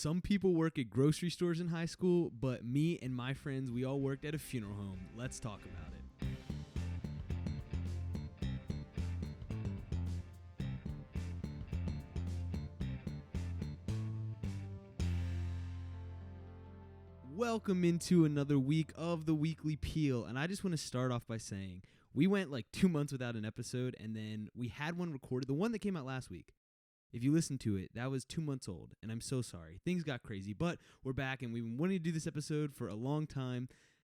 some people work at grocery stores in high school, but me and my friends, we all worked at a funeral home. Let's talk about it. Welcome into another week of the Weekly Peel, and I just want to start off by saying we went like 2 months without an episode, and then we had one recorded, the one that came out last week. If you listen to it, that was 2 months old, and I'm so sorry. Things got crazy, but we're back, and we've been wanting to do this episode for a long time.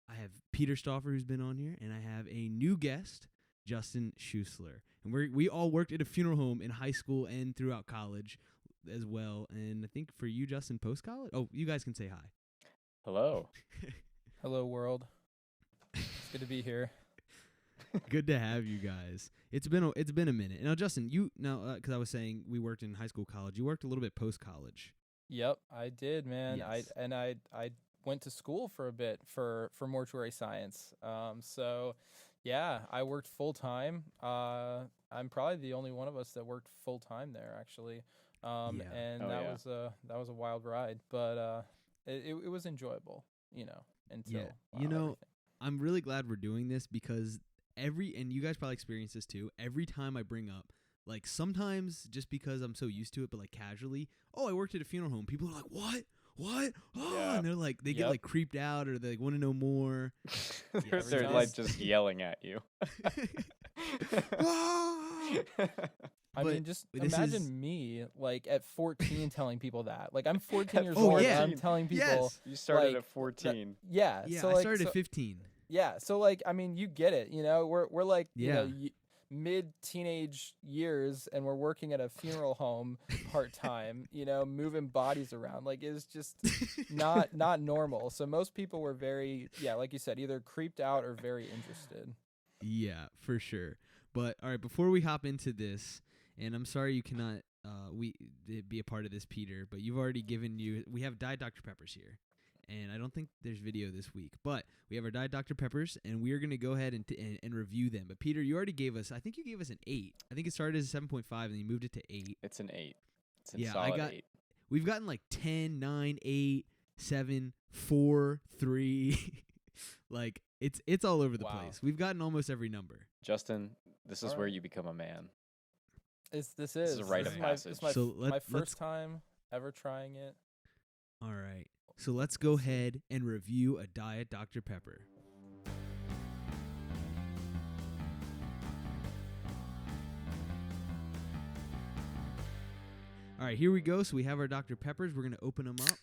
I have Peter Stauffer, who's been on here, and I have a new guest, Justin Schuessler. And we all worked at a funeral home in high school and throughout college as well. And I think for you, Justin, post-college? Oh, you guys can say hi. Hello. Hello, world. It's good to be here. Good to have you guys. It's been a minute. Now, Justin, because I was saying we worked in high school, college. You worked a little bit post college. Yep, I did, man. Yes. I went to school for a bit for mortuary science. So yeah, I worked full time. I'm probably the only one of us that worked full time there, actually. And that was a wild ride, but it was enjoyable, until everything. I'm really glad we're doing this because and you guys probably experience this too, every time I bring up, like sometimes just because I'm so used to it, but like casually, I worked at a funeral home. People are like, what? Oh, yeah. And they're like, they get like creeped out or they like, want to know more. They're like just yelling at you. I mean, just imagine me like at 14 telling people that. Like I'm 14 years old. Yeah. And I'm telling people. Yes. You started at 14. Yeah. So I started at 15. Yeah. So like, I mean, you get it. We're like, mid-teenage years, and we're working at a funeral home part-time. Moving bodies around. Like it's just not normal. So most people were very, like you said, either creeped out or very interested. Yeah, for sure. But all right, before we hop into this. And I'm sorry you cannot be a part of this, Peter, but you've already we have Diet Dr. Peppers here. And I don't think there's video this week, but we have our Diet Dr. Peppers, and we are going to go ahead and review them. But Peter, you already gave us, I think you gave us an 8. I think it started as a 7.5, and then you moved it to 8. It's an 8. It's a solid 8. We've gotten like 10, 9, 8, 7, 4, 3. Like, it's all over the place. We've gotten almost every number. Justin, this is where you become a man. This is a rite of passage. It's my first time ever trying it. All right. So let's go ahead and review a Diet Dr. Pepper. All right, here we go. So we have our Dr. Peppers. We're going to open them up.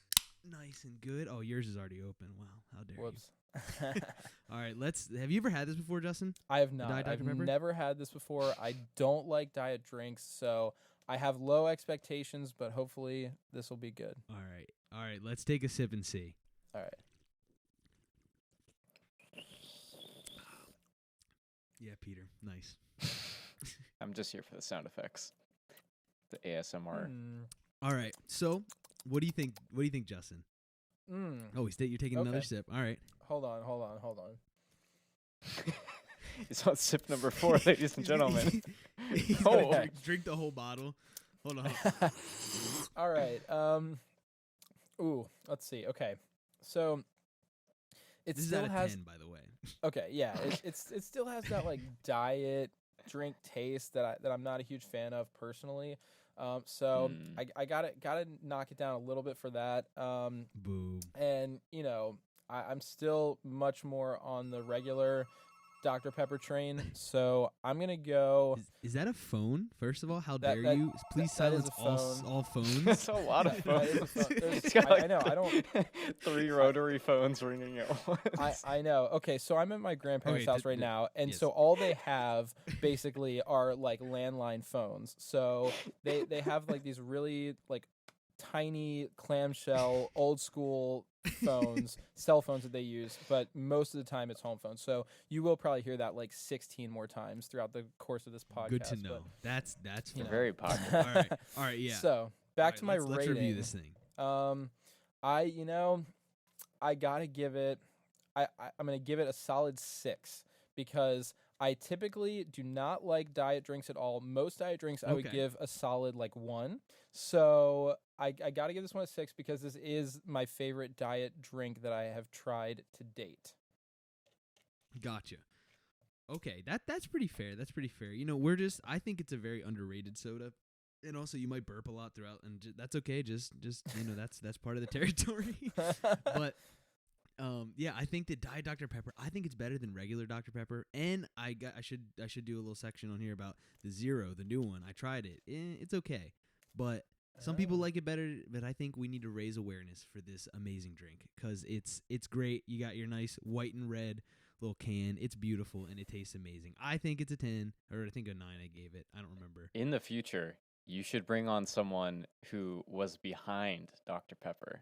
Nice and good. Oh, yours is already open. Wow, how dare you. All right, have you ever had this before, Justin? I have not. I've never had this before. I don't like diet drinks, so I have low expectations, but hopefully this will be good. All right, let's take a sip and see. All right. Yeah, Peter, nice. I'm just here for the sound effects, the ASMR. All right, so what do you think? What do you think, Justin? Oh, you're taking another sip. All right. Hold on. It's on sip number 4, ladies and gentlemen. Drink the whole bottle. Hold on. All right. Let's see. Okay. So it this still is out of has 10, by the way. Okay, yeah. It still has that like diet drink taste that I'm not a huge fan of personally. So I gotta knock it down a little bit for that. Boo. And I'm still much more on the regular Dr. Pepper train, so I'm gonna go. Is that a phone? First of all, how dare you? Please silence all phones. That's a lot of phones. That is a phone. It's got like I know. I don't. 3 rotary phones ringing at once. I know. Okay, so I'm at my grandparents' house right now, and yes. so all they have basically are like landline phones. So they have like these really like tiny clamshell old school cell phones that they use, but most of the time it's home phones. So you will probably hear that like 16 more times throughout the course of this podcast. Good to know. That's very popular. All right, yeah. So back to my rating. Let's review this thing. I gotta give it. I'm gonna give it a solid 6 because I typically do not like diet drinks at all. Most diet drinks I would Okay. give a solid 1. So I got to give this one a 6 because this is my favorite diet drink that I have tried to date. Gotcha. Okay, that's pretty fair. That's pretty fair. I think it's a very underrated soda. And also, you might burp a lot throughout, and that's okay. Just that's part of the territory. But yeah, I think that Diet Dr Pepper. I think it's better than regular Dr Pepper. And I should do a little section on here about the Zero, the new one. I tried it. It's okay, but some people like it better. But I think we need to raise awareness for this amazing drink because it's great. You got your nice white and red little can. It's beautiful and it tastes amazing. I think it's a 10, or I think a 9. I gave it. I don't remember. In the future, you should bring on someone who was behind Dr. Pepper,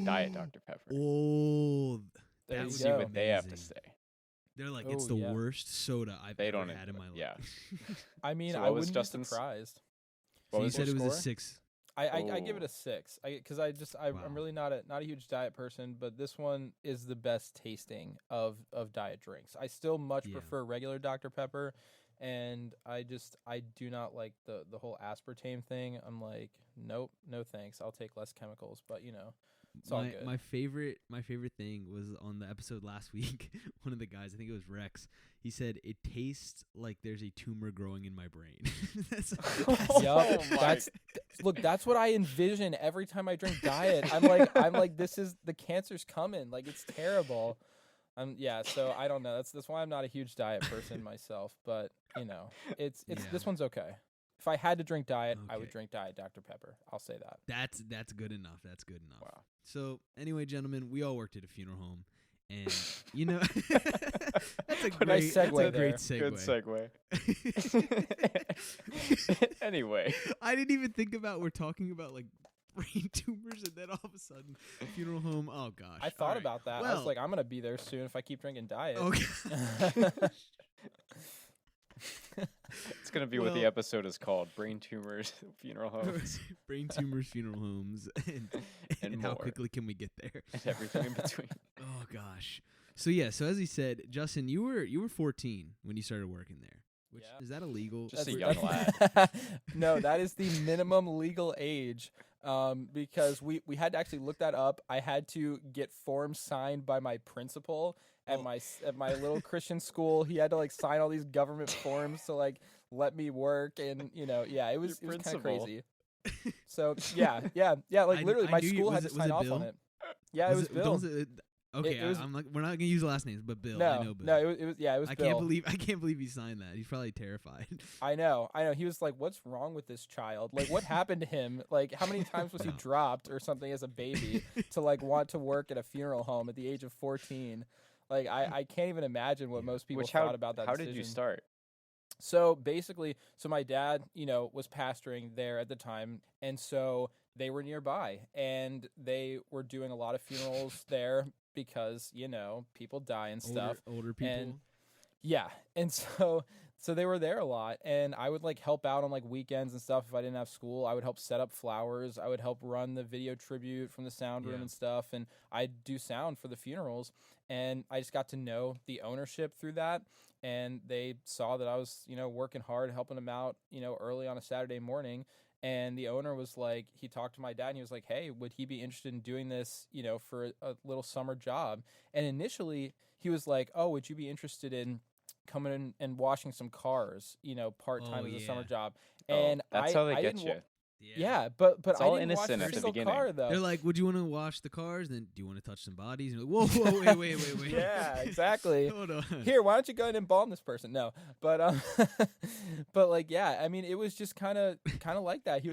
Diet Dr. Pepper. Oh, There that you would See be go. what they have to amazing. say. They're like, Oh, it's the yeah. worst soda I've They ever don't had in my life. yeah. I mean, So I what was wouldn't Justin's? be surprised. What So you was said your it was a score? 6. I give it Oh. a 6 because I'm Wow. really not a huge diet person, but this one is the best tasting of diet drinks. I still much Yeah. prefer regular Dr Pepper, and I do not like the whole aspartame thing. I'm like, nope, no thanks. I'll take less chemicals, but it's all good. My favorite thing was on the episode last week. One of the guys, I think it was Rex, he said it tastes like there's a tumor growing in my brain. That's Yup, my- that's what I envision every time I drink diet. I'm like this is the cancer's coming. Like it's terrible. So I don't know. That's why I'm not a huge diet person myself, but it's Yeah. this one's okay. If I had to drink diet, I would Okay. drink Diet Dr Pepper. I'll say that. That's good enough. That's good enough. Wow. So anyway, gentlemen, we all worked at a funeral home, and that's a What a nice great, that's a segue great there. segue. Good segue. Anyway, I didn't even think about we're talking about like brain tumors, and then all of a sudden, funeral home. Oh gosh, I thought about that. I Well- was like, I'm gonna be there soon if I keep drinking diet. Okay. it's going to be what the Well- episode is called: Brain Tumors, Funeral Homes, Brain tumors, funeral homes, and how more. quickly can we get there? and everything in between. Oh gosh. So yeah, so as he said, Justin, you were 14 when you started working there. Which Yeah. is that illegal? Just a That's- young that's- No, that is the minimum legal age. Because we had to actually look that up. I had to get forms signed by my principal at Oh. at my little Christian school. He had to like sign all these government forms to like let me work, and it was kind of principal. crazy. So yeah, like I- literally I my knew you- school had was to it sign off Bill? on it. Yeah, it was Bill. don't say- okay, It was- I'm like, we're not gonna use last names, but Bill. No, I know Bill. no, it was I Bill. can't believe he signed that. He's probably terrified. I know. He was like, "What's wrong with this child? Like, what happened to him? Like, how many times was he Wow. dropped or something as a baby to like want to work at a funeral home at the age of 14?" Like, I can't even imagine what Yeah. most people Which thought about that. How decision. did you start? So basically, my dad, was pastoring there at the time, and so they were nearby, and they were doing a lot of funerals there because people die and stuff. Older people. And yeah, and so they were there a lot, and I would like help out on like weekends and stuff if I didn't have school. I would help set up flowers. I would help run the video tribute from the sound room Yeah. and stuff, and I'd do sound for the funerals. And I just got to know the ownership through that, and they saw that I was working hard, helping them out early on a Saturday morning. And the owner was like, he talked to my dad and he was like, hey, would he be interested in doing this, for a little summer job? And initially he was like, oh, would you be interested in coming in and washing some cars, part-time Oh, as a summer yeah. job? Oh, And that's I how they I get didn't you. wa- Yeah, but It's I all didn't wash innocent a at the single beginning. car though. They're like, would you want to wash the cars? Then do you want to touch some bodies? And you're like, whoa, wait. Yeah, exactly. Hold on. Here, why don't you go ahead and embalm this person? No, but but like, yeah, I mean, it was just kind of like that. He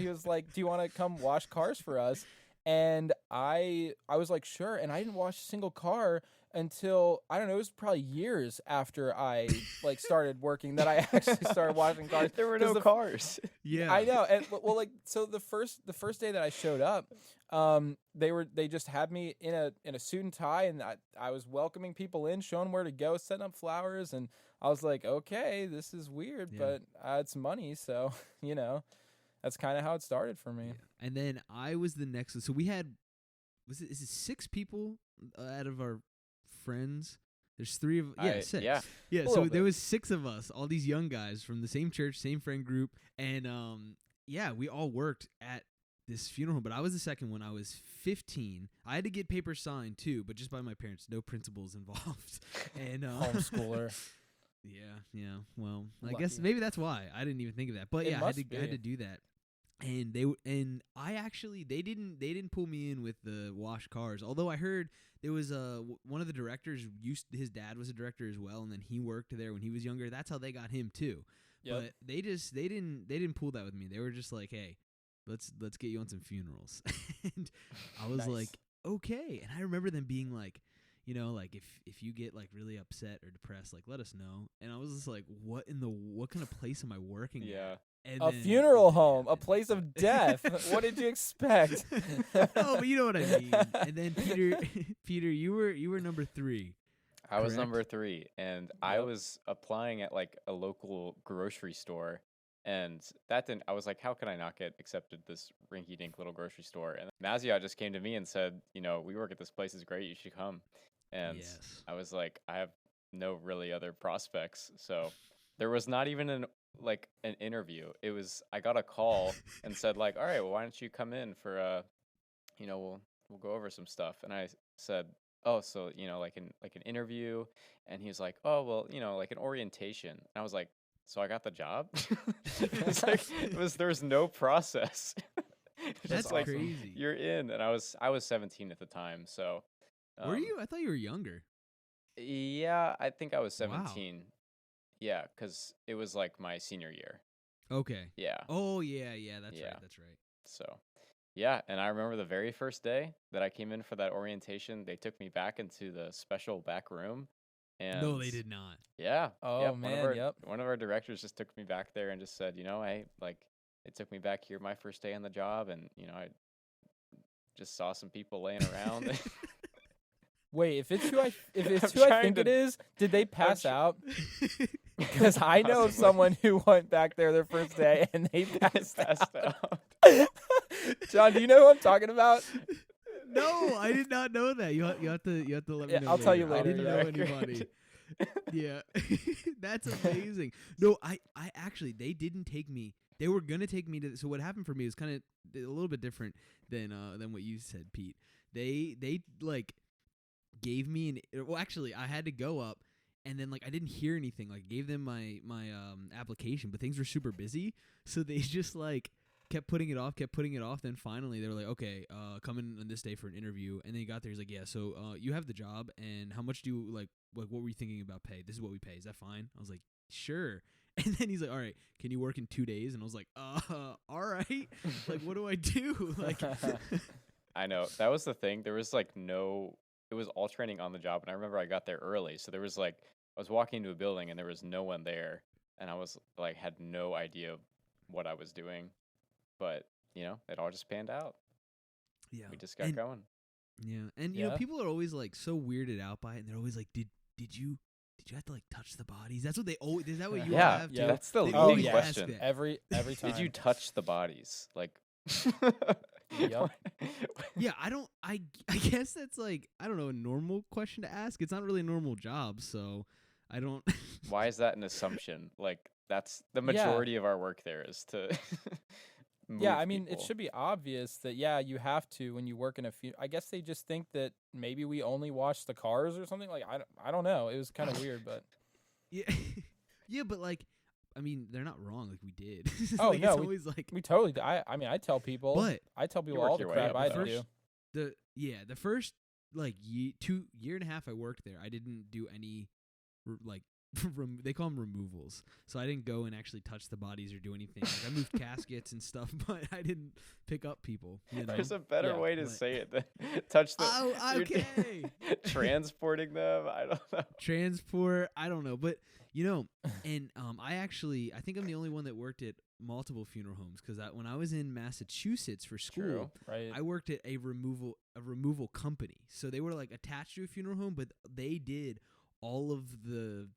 was like, do you want to come wash cars for us? And I was like, sure. And I didn't wash a single car until, I don't know, it was probably years after I like started working that I actually started washing cars. There were 'Cause no the- cars. Yeah. I know, and well, like, so the first day that I showed up, they just had me in a suit and tie, and I was welcoming people in, showing them where to go, setting up flowers, and I was like, okay, this is weird, Yeah. but it's money, so that's kind of how it started for me. Yeah. And then I was the next. So we had, is it 6 people out of our friends There's 3 of six. Yeah. Yeah, A so little there bit. was 6 of us, all these young guys from the same church, same friend group, and yeah, we all worked at this funeral home. But I was the second one. I was 15. I had to get papers signed too, but just by my parents. No principals involved. And Homeschooler. yeah. Well, I guess Lucky. maybe that's why I didn't even think of that. But It yeah, I had must to be. do that. And I actually they didn't pull me in with the wash cars. Although I heard there was one of the directors his dad was a director as well, and then he worked there when he was younger. That's how they got him too. Yep. But they didn't pull that with me. They were just like, hey, let's get you on some funerals. And I was Nice. like, okay. And I remember them being like, like if you get like really upset or depressed, like let us know. And I was just like, what kind of place am I working Yeah. at? And A then funeral it home, a happened. place of death. What did you expect? Oh, but you know what I mean. And then Peter, you were number 3. I was Correct? number 3, and I Yep. was applying at like a local grocery store, and that didn't. I was like, how can I not get accepted this rinky-dink little grocery store? And Mazia just came to me and said, we work at this place. It's great. You should come. And Yes. I was like, I have no really other prospects, so there was not even an interview. It was I got a call and said like, all right, well, why don't you come in for we'll go over some stuff. And I said, oh, so like an interview. And he was like, oh, well, like an orientation. And I was like, so I got the job. It's like there's no process. It's That's just like crazy. you're in. And I was 17 at the time, so Were you? I thought you were younger. yeah, I think I was Wow. 17. Yeah, because it was like my senior year. Okay. Yeah. Oh yeah, that's Yeah. right. That's right. So, yeah, and I remember the very first day that I came in for that orientation, they took me back into the special back room. And No, they did not. Yeah. Oh, yep, man, yep. One of our directors just took me back there and just said, hey, like, it took me back here my first day on the job, and I just saw some people laying around. Wait, if it's who I I'm think trying it to- is, did they pass tr- out? Because I know of Possibly. someone who went back there their first day and they passed Passed out. out. John, do you know who I'm talking about? No, I did not know that. You have to let me Yeah, know. I'll tell you I later, didn't yeah. know anybody. Yeah, that's amazing. No, I actually they didn't take me. They were gonna take me to. So what happened for me was kind of a little bit different than what you said, Pete. They like gave me well, actually, I had to go up. And then like I didn't hear anything. Like gave them my application, but things were super busy, so they just like kept putting it off. Then finally they were like, okay, come in on this day for an interview. And then he got there. He's like, yeah, so you have the job, and how much do you like? What were you thinking about pay? This is what we pay. Is that fine? I was like, sure. And then he's like, all right, can you work in 2 days? And I was like, all right. Like, what do I do? Like, I know. That was the thing. There was like it was all training on the job. And I remember I got there early. So there was like, I was walking into a building and there was no one there. And I was like, had no idea what I was doing. But, it all just panned out. yeah, We just got and, going. yeah, and you know, Yeah. people are always like so weirded out by it, and they're always like, did you have to like touch the bodies? That's what they always. Is that what you Yeah, have? yeah. too? That's the They Oh, always yeah. ask question. that. every time. Did you touch the bodies? Like, Yep. Yeah, I guess that's like, I don't know, a normal question to ask. It's not really a normal job, so I don't. Why is that an assumption? Like, that's the Yeah. majority of our work there is to. Yeah, move I mean, it people. should be obvious that, yeah, you have to when you work in a few. I guess they just think that maybe we only wash the cars or something. Like, I don't know. It was kind of weird, but. Yeah, yeah, but like, I mean, they're not wrong. Like we did. Oh, like, no, it's always like We totally. I mean, I tell people. But I tell people work all the your way crap up, I had though. to do. the first like year and a half I worked there, I didn't do any like they call them removals. So I didn't go and actually touch the bodies or do anything. Like I moved caskets and stuff, but I didn't pick up people. You know? There's a better Yeah, way to but- say it than touch the. Oh, you're okay. transporting them. I don't know. Transport, I don't know, but and I think I'm the only one that worked at multiple funeral homes, because when I was in Massachusetts for school, True. Right. I worked at a removal company. So they were like attached to a funeral home, but they did all of the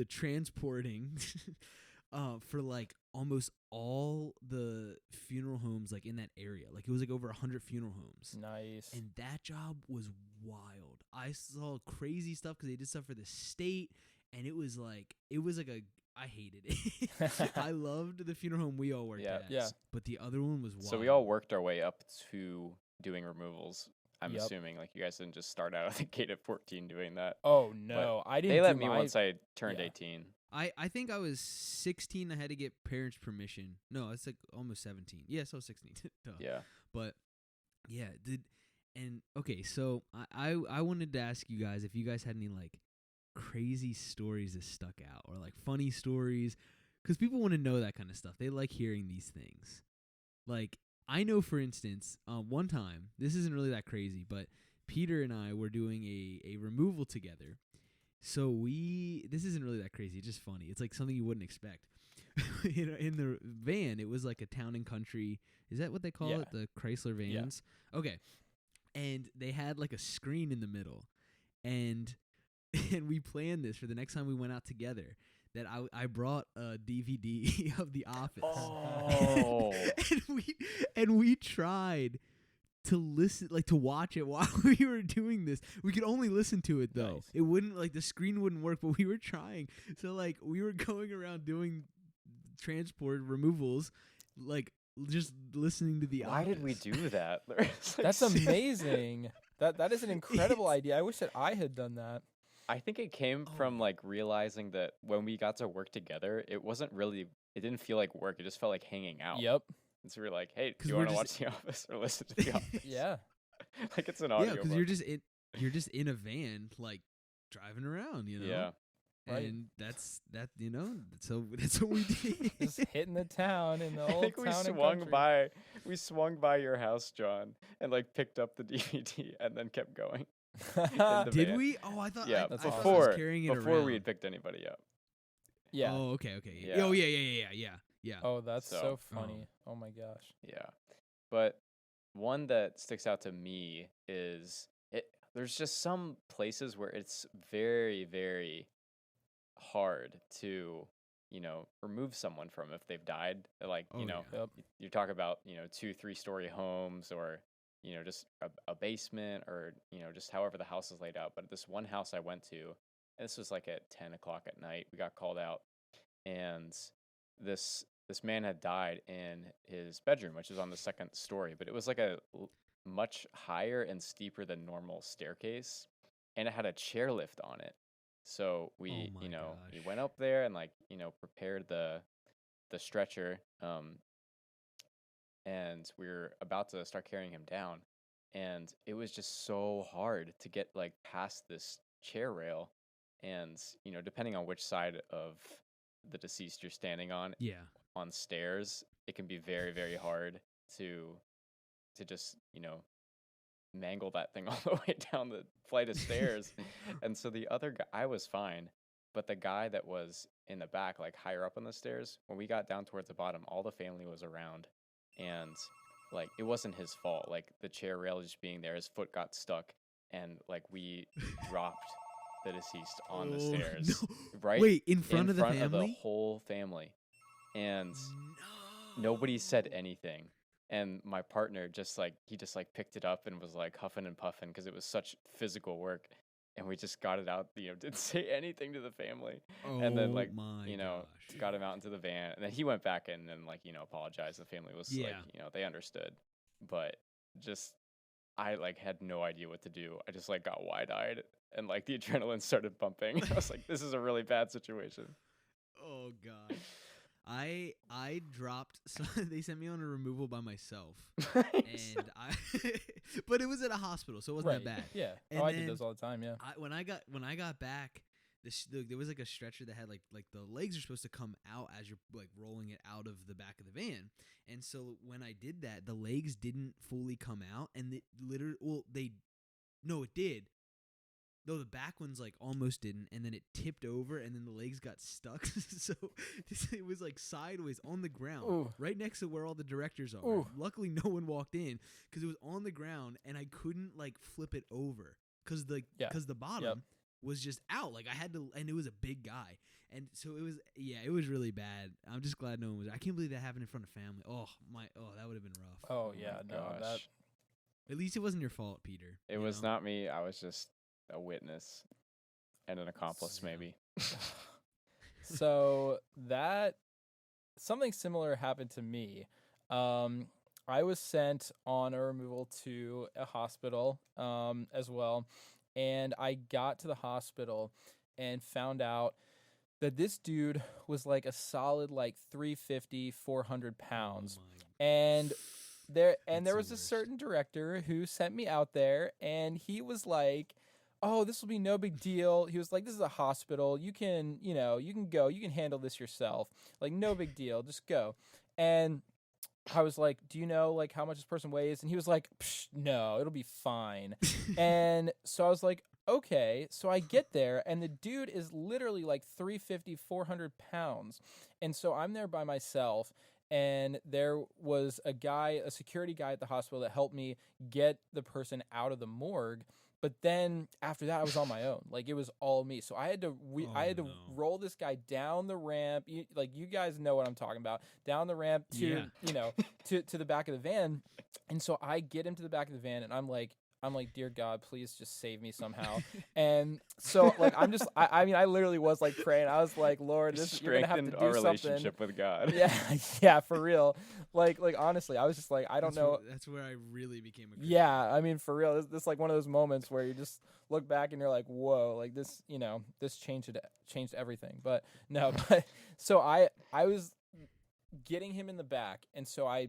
transporting for like almost all the funeral homes like in that area. Like it was like over 100 funeral homes. Nice. And that job was wild. I saw crazy stuff because they did stuff for the state, and it was like I hated it. I loved the funeral home we all worked Yeah. at. Yeah. But the other one was wild. So we all worked our way up to doing removals. I'm Yep. assuming like you guys didn't just start out at the gate at 14 doing that. Oh no, I didn't. They let do me my- once I turned yeah. 18. I think I was 16. I had to get parents' permission. No, it's like almost 17. Yeah, so 16. Duh. Yeah. But yeah, okay, so I wanted to ask you guys if you guys had any like crazy stories that stuck out or like funny stories, because people want to know that kind of stuff. They like hearing these things. Like I know, for instance, one time, this isn't really that crazy, but Peter and I were doing a removal together. So this isn't really that crazy. It's just funny. It's like something you wouldn't expect. In the van, it was like a town and country. Is that what they call Yeah. it? The Chrysler vans? Yeah. Okay. And they had like a screen in the middle. And we planned this for the next time we went out together, that I brought a DVD of The Office. Oh. and we tried to listen, like to watch it while we were doing this. We could only listen to it though. Nice. It wouldn't, like the screen wouldn't work, but we were trying. So like we were going around doing transport removals, like just listening to The Why Office. did we do that? It's like That's so- amazing. That is an incredible idea. I wish that I had done that. I think it came from like realizing that when we got to work together, it didn't feel like work. It just felt like hanging out. Yep. And so we were like, hey, do 'Cause you we're want to watch just- The Office or listen to The Office? Yeah. Like it's an Yeah, audio. because book. you're just in a van, like driving around, you know. Yeah. Right. And that's what we did. Just hitting the town in the I old think we town and swung country. by your house, John, and like picked up the DVD and then kept going. the Did van. we? Oh, I thought. Yeah, I That's thought I before was carrying it before around. we had picked anybody up. Yeah. Oh, okay. Yeah. Oh, yeah. Oh, that's so So- funny. Oh my gosh. Yeah. But one that sticks out to me is there's just some places where it's very, very hard to, remove someone from if they've died. Like, Oh, yeah. Yep. you talk about, 2-3 story homes or, just a basement or, just however the house is laid out. But this one house I went to, and this was like at 10 o'clock at night, we got called out, and this man had died in his bedroom, which is on the second story, but it was like a much higher and steeper than normal staircase, and it had a chairlift on it. So we, Oh my we gosh. went up there and prepared the stretcher, and we were about to start carrying him down, and it was just so hard to get like past this chair rail, and depending on which side of the deceased you're standing on stairs, it can be very, very hard to just mangle that thing all the way down the flight of stairs. And so the other guy, I was fine, but the guy that was in the back, like higher up on the stairs, when we got down towards the bottom, all the family was around, and like it wasn't his fault. Like the chair rail just being there, his foot got stuck, and like we dropped the deceased on the stairs. No. Right? Wait, in front of the of the family? whole family. And No. nobody said anything. And my partner just picked it up and was like huffing and puffing because it was such physical work. And we just got it out, didn't say anything to the family. And then my gosh. got him out into the van. And then he went back in and apologized. The family was they understood. But just I had no idea what to do. I just got wide-eyed and the adrenaline started pumping. I was like, this is a really bad situation. Oh god. I dropped. So they sent me on a removal by myself, and but it was at a hospital, so it wasn't that bad. Yeah. And I did then those all the time. Yeah. When I got back, there was a stretcher that had like the legs are supposed to come out as you're rolling it out of the back of the van, and so when I did that, the legs didn't fully come out, and it did. No, the back ones almost didn't, and then it tipped over, and then the legs got stuck. So it was sideways on the ground, Ooh. right next to where all the directors are. Ooh. Luckily, no one walked in because it was on the ground, and I couldn't flip it over because the bottom. Yep. was just out. Like I had to, and it was a big guy. And so it was really bad. I'm just glad no one was. I can't believe that happened in front of family. That would have been rough. Oh my yeah, no, that gosh. At least it wasn't your fault, Peter. It was not me. I was just a witness and an accomplice, Yeah. maybe. so that something similar happened to me. I was sent on a removal to a hospital as well, and I got to the hospital and found out that this dude was like a solid like 350, 400 pounds. And there was a certain director who sent me out there, and he was like, "Oh, this will be no big deal." He was like, "This is a hospital. You can go. You can handle this yourself. Like, no big deal. Just go." And I was like, "Do you know like how much this person weighs?" And he was like, "No, it'll be fine." And so I was like, "Okay." So I get there, and the dude is literally like 350, 400 pounds. And so I'm there by myself, and there was a security guy at the hospital that helped me get the person out of the morgue. But then after that, I was on my own. Like, it was all me. So I had to roll this guy down the ramp. You guys know what I'm talking about. Down the ramp to to the back of the van. And so I get him to the back of the van, and I'm like, "Dear God, please just save me somehow." And so like I mean I literally was like praying. I was like, "Lord, you're gonna have to do our something." relationship with God. Yeah, for real. Like honestly, I was just like, I don't know. That's where I really became a Christian. Yeah, I mean, for real, this like one of those moments where you just look back and you're like, "Whoa!" Like this changed everything. But no, so I was getting him in the back, and so I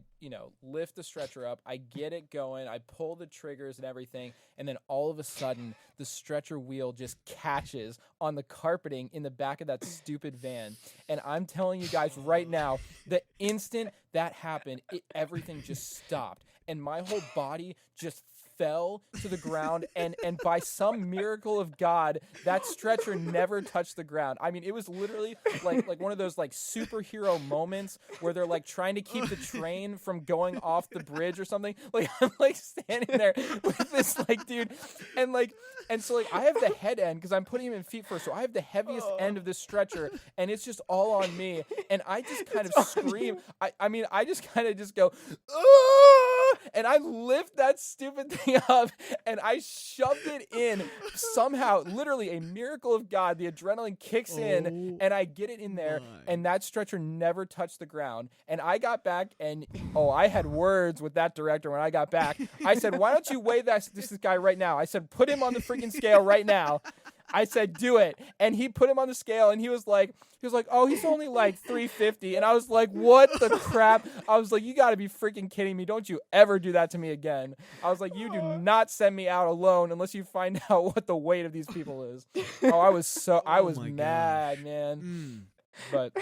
lift the stretcher up, I get it going, I pull the triggers and everything, and then all of a sudden the stretcher wheel just catches on the carpeting in the back of that stupid van. And I'm telling you guys right now, the instant that happened, everything just stopped, and my whole body just fell to the ground, and by some miracle of God, that stretcher never touched the ground. I mean, it was literally like one of those like superhero moments where they're like trying to keep the train from going off the bridge or something. Like I'm like standing there with this like dude, and so like I have the head end because I'm putting him in feet first, so I have the heaviest end of this stretcher, and it's just all on me, and I just kind of scream. I just kind of just go, "Ah!" And I lift that stupid thing up, and I shoved it in somehow. Literally a miracle of God. The adrenaline kicks in, and I get it in there, and that stretcher never touched the ground. And I got back, and I had words with that director when I got back. I said, "Why don't you weigh this guy right now?" I said, "Put him on the freaking scale right now." I said, "Do it." And he put him on the scale, and he was like, "Oh, he's only like 350. And I was like, "What the crap?" I was like, "You got to be freaking kidding me. Don't you ever do that to me again." I was like, "You do not send me out alone unless you find out what the weight of these people is." I was mad, man. But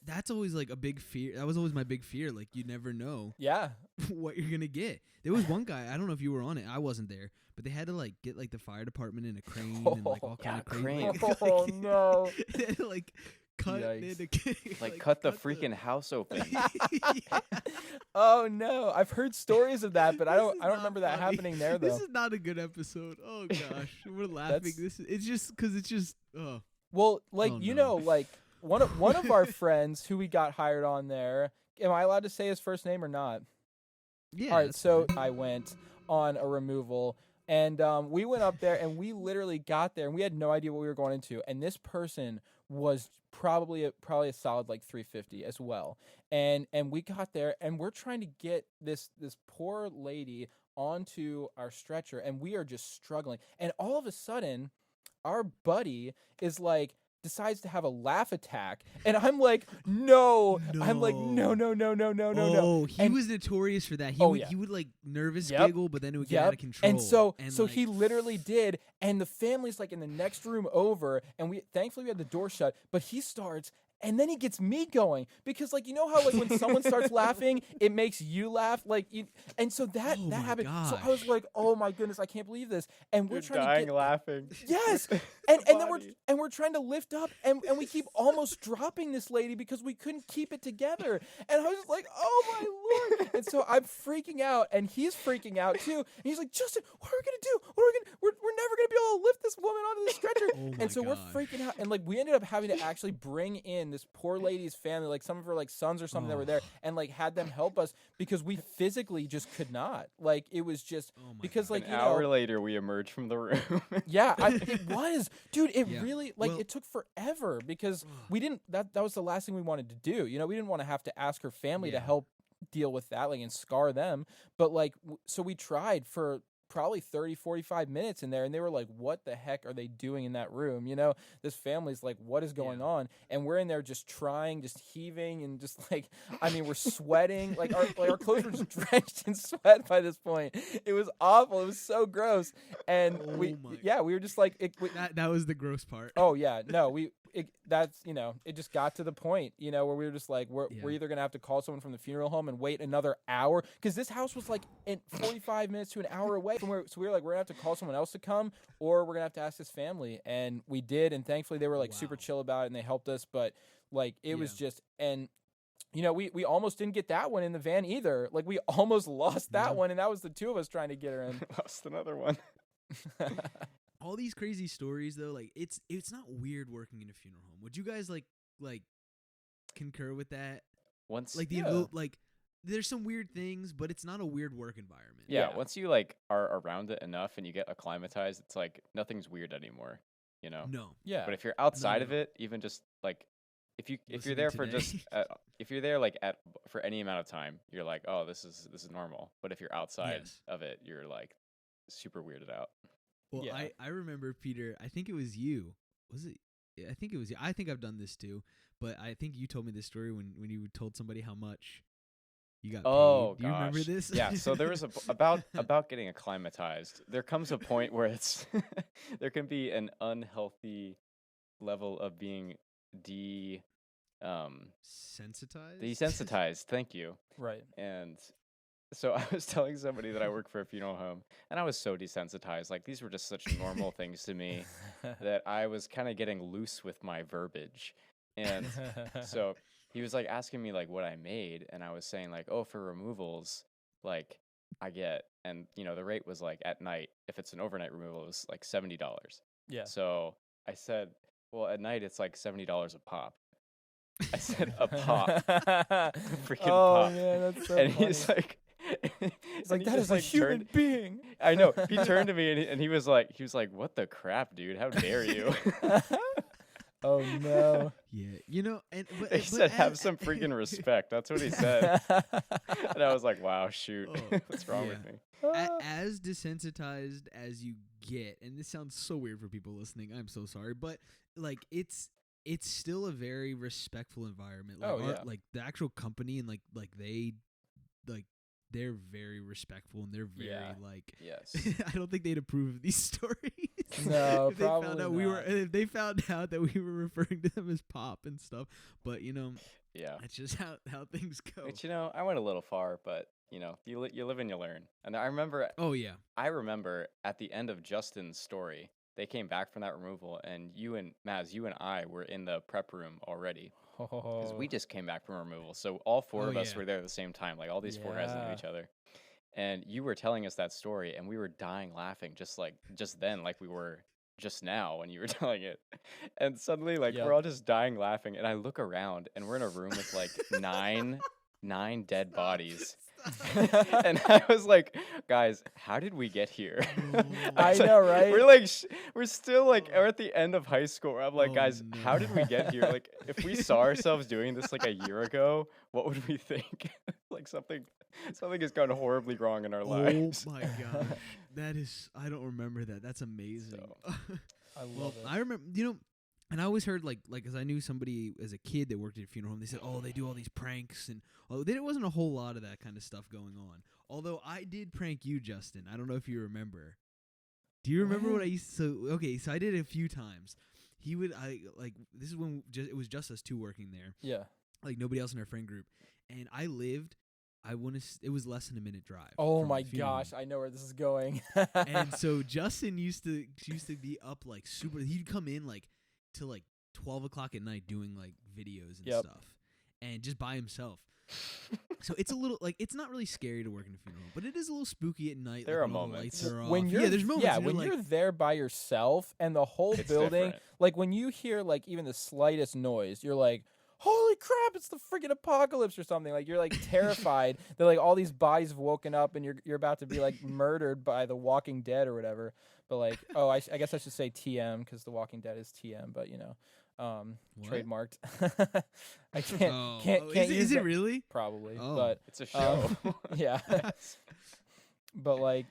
that's always like a big fear. That was always my big fear. Like you never know yeah. what you're gonna get. There was one guy, I don't know if you were on it. I wasn't there, but they had to like get like the fire department in a crane and like all kind of crazy. Oh no! They had to, like cut cut the freaking house open. Yeah. Oh no! I've heard stories of that, but I don't remember that funny. happening there though. This is not a good episode. Oh gosh, we're laughing. It's just because it's just. Well, like like one of our friends who we got hired on there. Am I allowed to say his first name or not? Yeah. All right. So I went on a removal, and we went up there, and we literally got there, and we had no idea what we were going into. And this person was probably a solid like 350 as well. And we got there, and we're trying to get this poor lady onto our stretcher, and we are just struggling. And all of a sudden, our buddy is like decides to have a laugh attack, and I'm like, no. I'm like, no. Oh, he was notorious for that. He would like nervous giggle, but then it would get out of control. And so he literally did, and the family's like in the next room over, and thankfully we had the door shut, but he starts, And then he gets me going because, like, you know how, like, when someone starts laughing, it makes you laugh, like, and so that Oh my happened. So I was gosh. like, oh my goodness, I can't believe this. And we're You're trying to dying get laughing. yes, with and the then body. we're trying to lift up, and we keep almost dropping this lady because we couldn't keep it together. And I was just like, oh my lord! And so I'm freaking out, and he's freaking out too. And he's like, Justin, what are we gonna do? What are we gonna? We're never gonna be able to lift this woman onto the stretcher. Oh my And so we're gosh. freaking out, and like we ended up having to actually bring in this poor lady's family, like some of her like sons or something that were there, and like had them help us because we physically just could not. Like it was just Oh my because God. like An you hour know. later, we emerged from the room. Yeah, it was, dude. It Yeah. really like Well- it took forever because we didn't. That was the last thing we wanted to do. You know, we didn't want to have to ask her family to Yeah. help deal with that, like, and scar them. But like, so we tried for probably 30, 45 minutes in there, and they were like, "What the heck are they doing in that room?" You know, this family's like, "What is going Yeah. on?" And we're in there just trying, just heaving, and just like, I mean, we're sweating. Like our clothes were just drenched in sweat by this point. It was awful. It was so gross. And Oh we my- were just like, That was the gross part. oh yeah, no, that's, you know, it just got to the point, you know, where we were just like, we're Yeah. either gonna have to call someone from the funeral home and wait another hour because this house was like in 45 minutes to an hour away from where, so we were like, we're gonna have to call someone else to come, or we're gonna have to ask his family, and we did, and thankfully they were like super Wow. chill about it and they helped us, but like it was Yeah. just, and you know, we almost didn't get that one in the van either. Like we almost lost that Yeah. one, and that was the two of us trying to get her in. Lost another one. All these crazy stories though, like it's not weird working in a funeral home. Would you guys like concur with that? Once, Like Yeah. like there's some weird things, but it's not a weird work environment. yeah, Yeah. once you like are around it enough and you get acclimatized, it's like nothing's weird anymore. You know. No. Yeah. But if you're outside at of all. it, even just like if you're Listening there for just today. if you're there like for any amount of time, you're like, oh, this is normal. But if you're outside Yes. of it, you're like super weirded out. Well, Yeah. I remember, Peter, I think it was you. Was it? Yeah, I think it was you. I think I've done this too, but I think you told me this story when you told somebody how much you got Oh paid. Do you remember gosh. this? Yeah, so there was about getting acclimatized. There comes a point where it's there can be an unhealthy level of being Sensitized. desensitized. Thank you. Right. And so I was telling somebody that I work for a funeral home, and I was so desensitized. Like these were just such normal things to me that I was kind of getting loose with my verbiage. And so he was like asking me like what I made, and I was saying like, oh, for removals, like I get, and you know the rate was like at night. If it's an overnight removal, it was like $70. Yeah. So I said, well, at night it's like $70 a pop. I said a pop, freaking oh pop. man, that's so And funny. he's like, He's like, he that just, is a like, human turned- being. I know. He turned to me and he was like, what the crap, dude? How dare you? Oh no. Yeah, you know, and but, They but said, have as- some freaking respect. That's what he said. And I was like, wow, shoot. Oh, What's wrong with yeah. me? As desensitized as you get, and this sounds so weird for people listening. I'm so sorry, but like it's still a very respectful environment. Like Oh, yeah. like the actual company and like they're very respectful and they're very Yeah. like. Yes. I don't think they'd approve of these stories. No, if they found probably out we were not. if they found out that we were referring to them as pop and stuff. But you know, Yeah. that's just how things go. But you know, I went a little far, but you know, you live and you learn. And I remember at the end of Justin's story, they came back from that removal, and you and I were in the prep room already because we just came back from removal. So all four Oh, of us yeah. were there at the same time. Like all these four guys knew Yeah. each other, and you were telling us that story, and we were dying laughing, just then, like we were just now when you were telling it. And suddenly, like Yep. we're all just dying laughing, and I look around, and we're in a room with like nine dead bodies. And I was like, guys, how did we get here? I was like, know, right? We're like, we're still like, we're at the end of high school. I'm like, Oh, guys, no. how did we get here? Like, if we saw ourselves doing this like a year ago, what would we think? Like something has gone horribly wrong in our lives. Oh my gosh, that is. I don't remember that. That's amazing. I Well, love it. I remember, and I always heard like, as I knew somebody as a kid that worked at a funeral home. They said, oh, they do all these pranks, and there wasn't a whole lot of that kind of stuff going on. Although I did prank you, Justin. I don't know if you remember. Do you remember what I used to? So I did it a few times. he would this is when it was just us two working there. Yeah. Like nobody else in our friend group, and it was less than a minute drive. Oh from my the funeral gosh, home. I know where this is going. And so Justin used to be up like super. He'd come in like to like 12 o'clock at night doing like videos and Yep. stuff, and just by himself. So it's a little like it's not really scary to work in a funeral home, but it is a little spooky at night. There like, are when all the moments. lights are off. When you're there's moments. yeah, and when you're you're like, there by yourself and the whole It's building, different. like when you hear like even the slightest noise, you're like, holy crap, it's the freaking apocalypse or something. Like you're like terrified that like all these bodies have woken up and you're about to be like murdered by the Walking Dead or whatever. But like, oh, I guess I should say TM because the Walking Dead is TM, but you know, What? trademarked. I can't is use it that- really? probably, Oh. but It's a show. yeah. But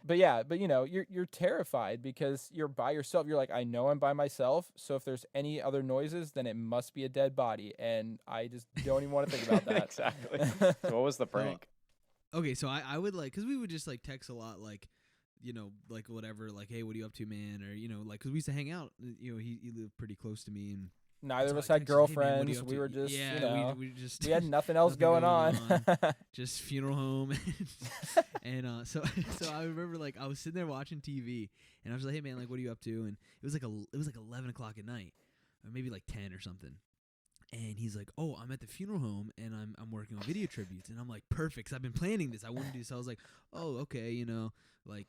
you know, you're terrified because you're by yourself. You're like, I know I'm by myself, so if there's any other noises, then it must be a dead body, and I just don't even want to think about that. Exactly. So what was the prank? Okay, so I would like, because we would just like text a lot, like, you know, like whatever, like, hey, what are you up to, man? Or, you know, like, because we used to hang out, you know, he lived pretty close to me, and Neither of so us I had texted, "Hey, man, what are girlfriends. you up We to?" were just, yeah, you know, we just we had nothing else nothing going going on. just funeral home, and so I remember like I was sitting there watching TV, and I was like, hey man, like, what are you up to? And it was like 11 o'clock at night, or maybe like 10 or something. And he's like, oh, I'm at the funeral home, and I'm working on video tributes. And I'm like, perfect, 'cause I've been planning this. I want to do this. So I was like, oh, okay, you know, like,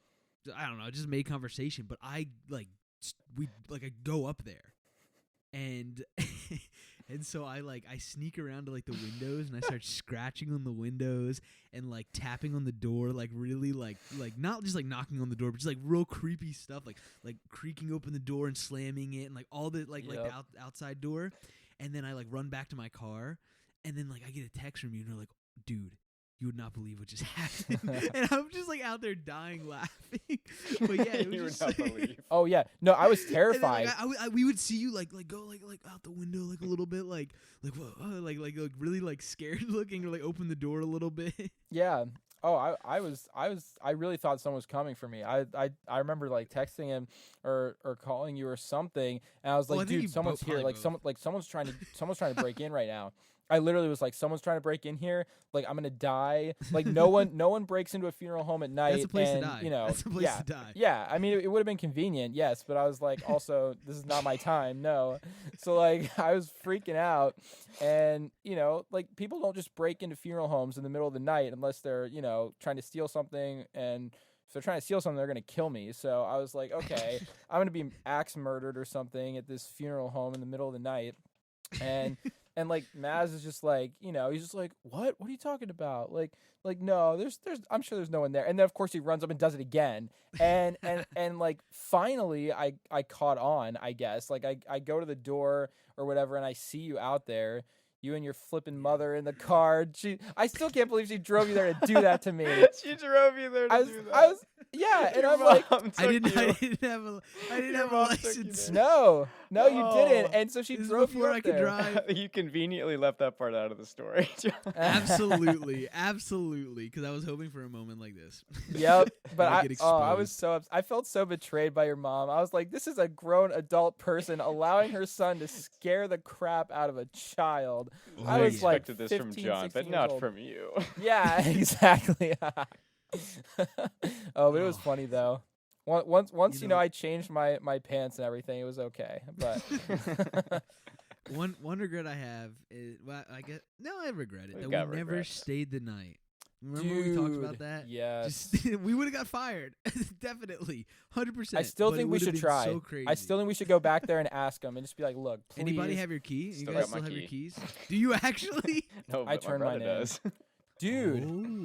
I don't know, I just made conversation. But I, like, I go up there. And and so I sneak around to, like, the windows, and I start scratching on the windows and, like, tapping on the door, like, really, like not just, like, knocking on the door, but just, like, real creepy stuff, like creaking open the door and slamming it and, like, all the, like Yep. the outside door. And then I like run back to my car, and then like I get a text from you, and you're like, dude, you would not believe what just happened. And I'm just like out there dying laughing. But yeah, it was You would just not believe. Oh yeah, no, I was And then, terrified. like, we would see you like go like out the window like a little bit like whoa, like really like scared looking, or like open the door a little bit. Yeah. Oh, I really thought someone was coming for me. I remember like texting him or calling you or something, and I was Oh, I like, think you dude, someone's here. probably Like both. someone's trying to break in right now. I literally was like, someone's trying to break in here. Like, I'm gonna die. Like, no one breaks into a funeral home at night. That's a place and, to die. You know, That's a place yeah, to die. yeah. I mean, it would have been convenient, yes, but I was like, also, this is not my time. No. So like, I was freaking out, and you know, like people don't just break into funeral homes in the middle of the night unless they're, you know, trying to steal something. And if they're trying to steal something, they're gonna kill me. So I was like, okay, I'm gonna be axe murdered or something at this funeral home in the middle of the night, and. And like Maz is just like, you know, he's just like, what are you talking about? Like no, there's I'm sure there's no one there. And then of course he runs up and does it again. And like finally I caught on, I guess. Like I go to the door or whatever, and I see you out there. You and your flipping mother in the car. I still can't believe she drove you there to do that to me. She drove you there to do that. I was yeah, and Your I'm like, mom I took didn't you. have a Your mom took you license. there. no, you Oh. didn't. And so she This is drove you before up I could there. drive. You conveniently left that part out of the story. Absolutely, because I was hoping for a moment like this. Yep, but I'd get I was exposed. I felt so betrayed by your mom. I was like, this is a grown adult person allowing her son to scare the crap out of a child. I I was like expected this from 15, John, 16 but years not old. from you. Yeah, exactly. Oh, but it was Oh. funny though. Once You you know know- I changed my pants and everything, it was okay. But One regret I have is, well, I guess no, I regret it We've that got we never regrets. stayed the night. Remember when we talked about Dude, that? yes. Just, we would have got fired, definitely, 100%. I still but think it we would've should been try. So crazy. I still think we should go back there and ask them and just be like, look, please. Anybody have your key? You Still guys got my still have your key. keys? Do you actually? No, I but turned my mine brother in. does.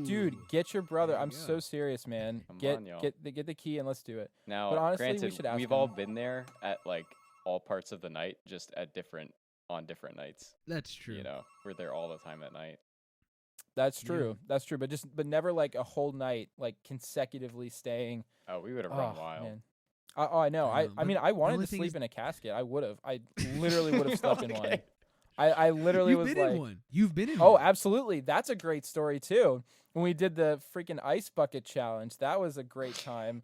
Dude, get your brother. There I'm you so go. serious, man. Come get on, y'all. get the key and let's do it. Now, But honestly, we granted, should ask we've all him. been there at like all parts of the night, just at different nights. That's true. You know, we're there all the time at night. That's Yeah. true. That's true. But never like a whole night, like consecutively staying. Oh, we would have run Oh, wild. man. I know. I I know, I mean, but I the wanted only to thing sleep is- in a casket. I would have. I literally would have slept in one. Okay. I literally You've was been like, in one. You've been in oh, one. absolutely. That's a great story too. When we did the freaking ice bucket challenge, that was a great time.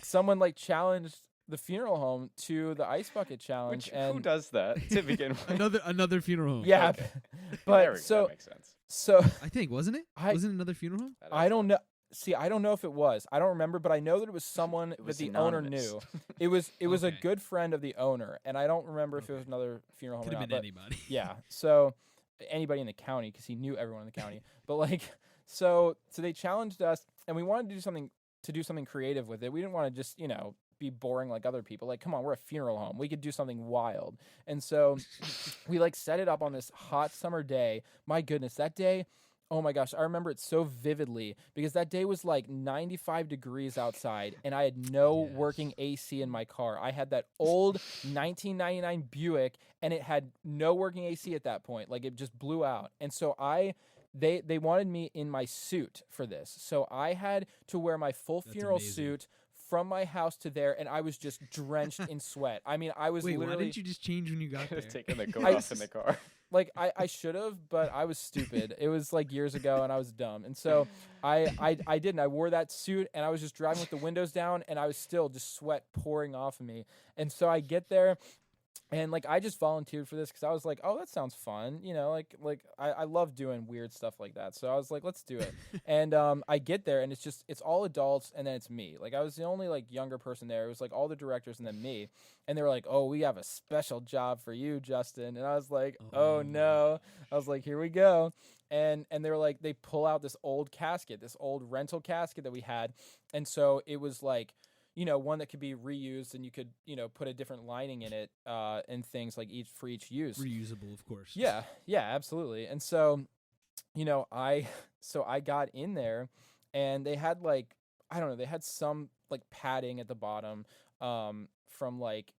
Someone like challenged the funeral home to the ice bucket challenge. Which and who does that to begin with? Another funeral home. Yeah, Okay. but that makes sense. so I think wasn't it? Wasn't it another funeral home? That I is don't sense. know. See, I don't know if it was. I don't remember, but I know that it was someone It was that the owner anonymous. knew. It was a Okay. good friend of the owner, and I don't remember if it was Okay. another funeral home Could or have not. been But anybody. yeah, so anybody in the county, because he knew everyone in the county. But like, so they challenged us, and we wanted to do something creative with it. We didn't want to just be boring like other people. Like, come on, we're a funeral home. We could do something wild. And so we like set it up on this hot summer day. My goodness, that day. Oh my gosh, I remember it so vividly because that day was like 95 degrees outside and I had no Yes. working AC in my car. I had that old 1999 Buick and it had no working AC at that point. Like it just blew out. And so they wanted me in my suit for this. So I had to wear my full That's funeral amazing. suit from my house to there and I was just drenched in sweat. I mean, I was Wait, literally why didn't you just change when you got Could there? have taken the coat I- off in the car. like I should have, but I was stupid. It was like years ago and I was dumb. And so I didn't. I wore that suit and I was just driving with the windows down and I was still just sweat pouring off of me. And so I get there and like I just volunteered for this because I was like, oh, that sounds fun. Like I love doing weird stuff like that. So I was like, let's do it. And I get there and it's all adults and then it's me. Like I was the only like younger person there. It was like all the directors and then me. And they were like, oh, we have a special job for you, Justin. And I was like, oh no. I was like, here we go. And they were like, they pull out this old casket, this old rental casket that we had. And so it was like, one that could be reused and you could, put a different lining in it and things like for each use. Reusable, of course. Yeah, absolutely. And so, I got in there and they had like, I don't know, they had some like padding at the bottom from like,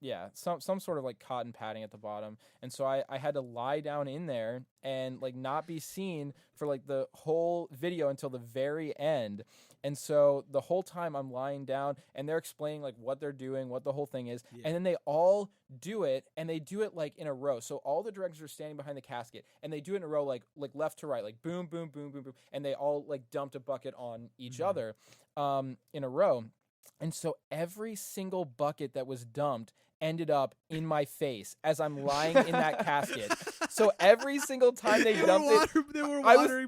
yeah, some sort of like cotton padding at the bottom. And so I had to lie down in there and like not be seen for like the whole video until the very end. And so the whole time I'm lying down and they're explaining like what they're doing, what the whole thing is. Yeah. And then they all do it and they do it like in a row. So all the directors are standing behind the casket and they do it in a row, like left to right, like boom, boom, boom, boom, boom. And they all like dumped a bucket on each other in a row. And so every single bucket that was dumped ended up in my face as I'm lying in that casket. So every single time they dumped it, They were I waterboarding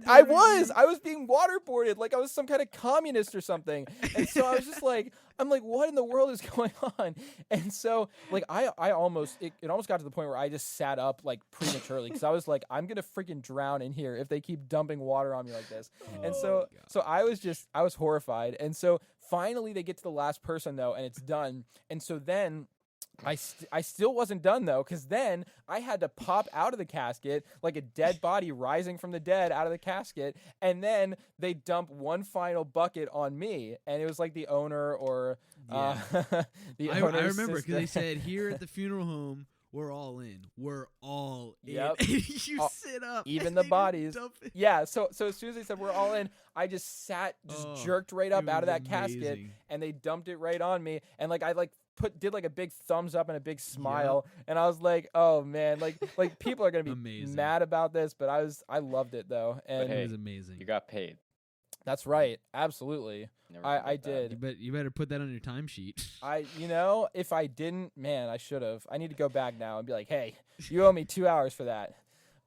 you. was being waterboarded like I was some kind of communist or something. And so I was just like, I'm like, what in the world is going on? And so like I almost it almost got to the point where I just sat up like prematurely because I was like, I'm gonna freaking drown in here if they keep dumping water on me like this. And so I was horrified. And so finally they get to the last person though, and it's done. And so then I still wasn't done though, because then I had to pop out of the casket like a dead body rising from the dead out of the casket, and then they dump one final bucket on me, and it was like the owner or the I owner's remember because they sister. said here at the funeral home, we're all in. We're all in. Yep. And you All- sit up. even and the they just bodies. dump it. Yeah, so as soon as they said we're all in, I just jerked right up it out of was that casket, amazing. and they dumped it right on me, and like I like did like a big thumbs up and a big smile, and I was like, oh man, like people are gonna be Amazing. mad about this, but I loved it though, and hey, It was amazing. You got paid. that's right, absolutely, Never I forget that. did. You better put that on your timesheet. If I didn't, man, I should have. I need to go back now and be like, hey, you owe me 2 hours for that,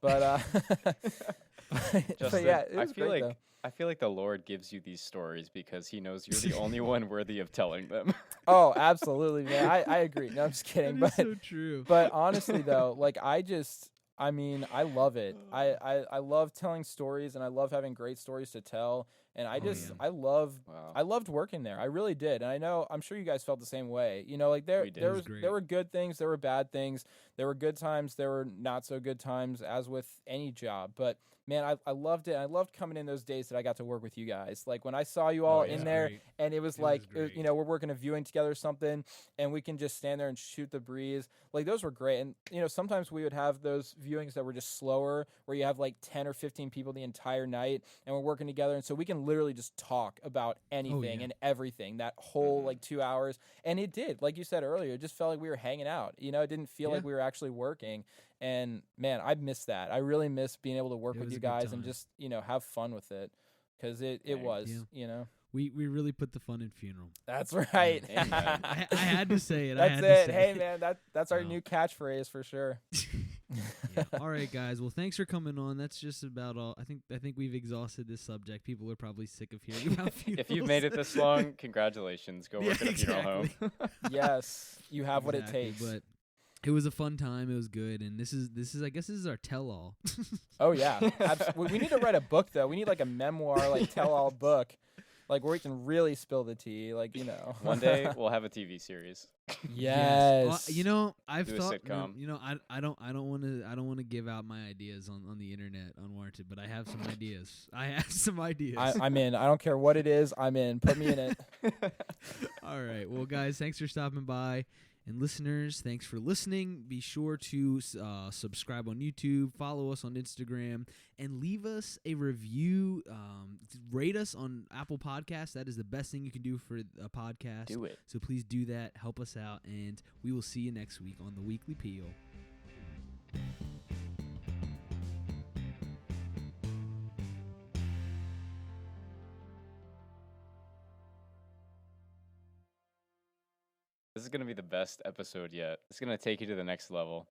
but but Justin, yeah, it was great though. I feel like the Lord gives you these stories because He knows you're the only one worthy of telling them. Oh, absolutely, man. I agree. No, I'm just kidding. That is But so true. but honestly though, like I love it. I love telling stories and I love having great stories to tell. And I Wow. loved working there. I really did. And I'm sure you guys felt the same way. Like We did. there It was there great. were good things, there were bad things, there were good times, there were not so good times, as with any job. But man, I loved it. I loved coming in those days that I got to work with you guys. Like when I saw you all yeah. in It there was great. and it was It like, was great. we're working a viewing together or something and we can just stand there and shoot the breeze. Like those were great. And, sometimes we would have those viewings that were just slower where you have like 10 or 15 people the entire night and we're working together. And so we can literally just talk about anything yeah. and everything that whole like 2 hours. And it did, like you said earlier, it just felt like we were hanging out. It didn't feel like we were actually working. And man, I miss that. I really miss being able to work It with was you a good guys and time. just, have fun with it. Because it Same. was, Yeah. We really put the fun in funeral. That's right. Amen. I had to say it. That's I had it. To say Hey, it. man, that's our No. new catchphrase for sure. Yeah. All right, guys. Well, thanks for coming on. That's just about all. I think we've exhausted this subject. People are probably sick of hearing about funerals. If you've made it this long, congratulations. Go work Yeah, at a funeral home. Yes, you have what it Exactly, takes. But it was a fun time. It was good, and this is I guess this is our tell-all. Oh yeah, we need to write a book though. We need like a memoir, like tell-all book, like where we can really spill the tea, like One day we'll have a TV series. Yes. Well, I've Do a thought. sitcom. I don't want to give out my ideas on the internet unwarranted, but I have some ideas. I have some ideas. I'm in. I don't care what it is. I'm in. Put me in it. All right. Well, guys, thanks for stopping by. And listeners, thanks for listening. Be sure to subscribe on YouTube, follow us on Instagram, and leave us a review. Rate us on Apple Podcasts. That is the best thing you can do for a podcast. Do it. So please do that. Help us out. And we will see you next week on The Weekly Peel. This is going to be the best episode yet. It's going to take you to the next level.